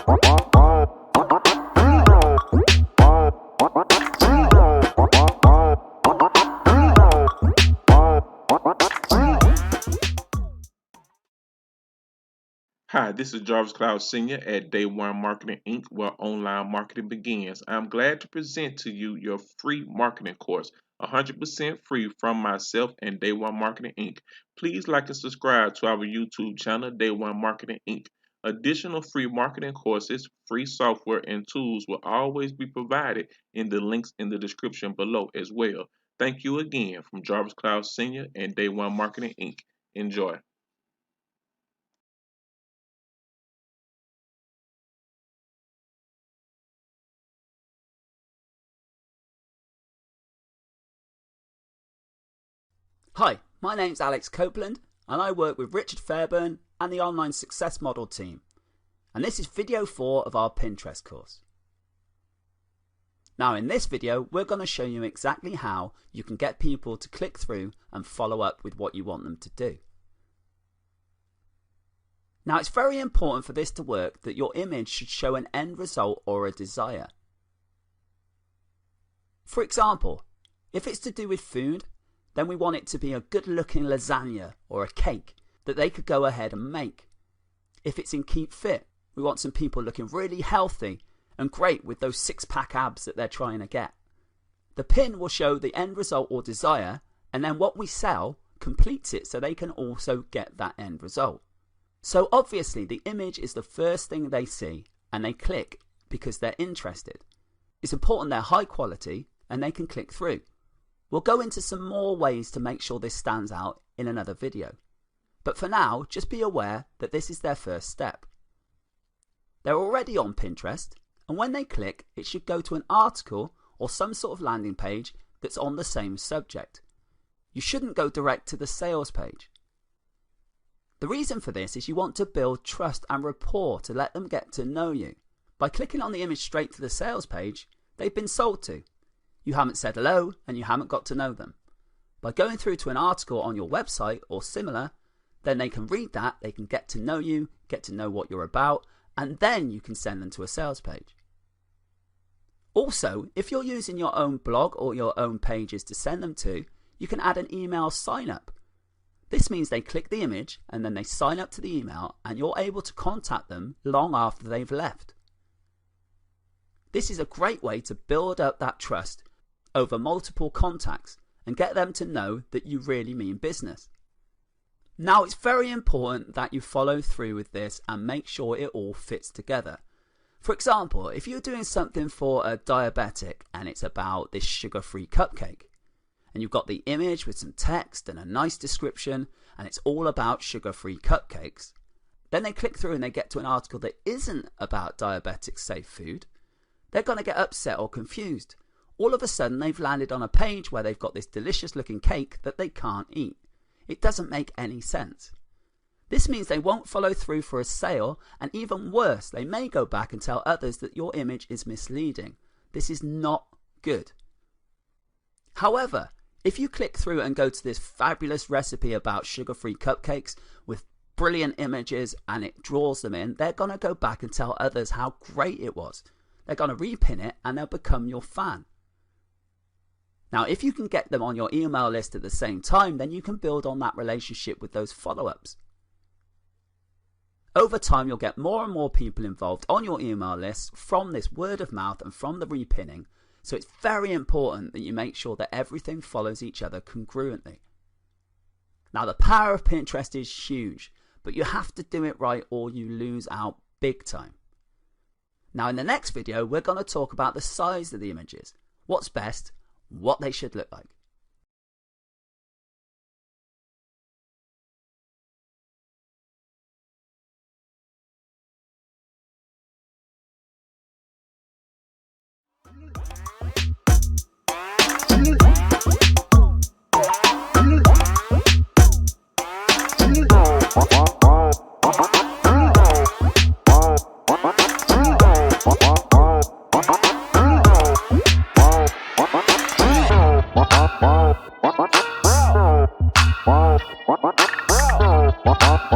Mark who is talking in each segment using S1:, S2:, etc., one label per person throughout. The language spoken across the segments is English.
S1: Hi, this is Jarvis Cloud Sr. at Day1Marketing Inc, where online marketing begins. I'm glad to present to you your free marketing course, 100% free from myself and Day1Marketing Inc. Please like and subscribe to our YouTube channel, Day1Marketing Inc. Additional free marketing courses, free software, and tools will always be provided in the links in the description below as well. Thank you again from Jarvis Cloud Sr. and Day1Marketing Inc. Enjoy.
S2: Hi, my name's Alex Copeland and I work with Richard Fairburn and the Online Success Model team. And this is video 4 of our Pinterest course. Now in this video, we're going to show you exactly how you can get people to click through and follow up with what you want them to do. Now it's very important for this to work that your image should show an end result or a desire. For example, if it's to do with food, then we want it to be a good looking lasagna or a cake that they could go ahead and make. If it's in keep fit, we want some people looking really healthy and great with those 6-pack abs that they're trying to get. The pin will show the end result or desire, and then what we sell completes it so they can also get that end result. So obviously the image is the first thing they see and they click because they're interested. It's important they're high quality and they can click through. We'll go into some more ways to make sure this stands out in another video. But for now, just be aware that this is their first step. They're already on Pinterest, and when they click, it should go to an article or some sort of landing page that's on the same subject. You shouldn't go direct to the sales page. The reason for this is you want to build trust and rapport to let them get to know you. By clicking on the image straight to the sales page, they've been sold to. You haven't said hello and you haven't got to know them. By going through to an article on your website or similar, then they can read that, they can get to know you, get to know what you're about, and then you can send them to a sales page. Also, if you're using your own blog or your own pages to send them to, you can add an email sign up. This means they click the image and then they sign up to the email and you're able to contact them long after they've left. This is a great way to build up that trust over multiple contacts and get them to know that you really mean business. Now it's very important that you follow through with this and make sure it all fits together. For example, if you're doing something for a diabetic and it's about this sugar-free cupcake, and you've got the image with some text and a nice description and it's all about sugar-free cupcakes, then they click through and they get to an article that isn't about diabetic safe food, they're going to get upset or confused. All of a sudden they've landed on a page where they've got this delicious looking cake that they can't eat. It doesn't make any sense. This means they won't follow through for a sale, and even worse, they may go back and tell others that your image is misleading. This is not good. However, if you click through and go to this fabulous recipe about sugar-free cupcakes with brilliant images and it draws them in, they're going to go back and tell others how great it was. They're going to repin it and they'll become your fan. Now, if you can get them on your email list at the same time, then you can build on that relationship with those follow-ups. Over time, you'll get more and more people involved on your email list from this word of mouth and from the repinning. So it's very important that you make sure that everything follows each other congruently. Now, the power of Pinterest is huge, but you have to do it right or you lose out big time. Now, in the next video, we're going to talk about the size of the images, what's best, what they should look like.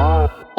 S3: Wow.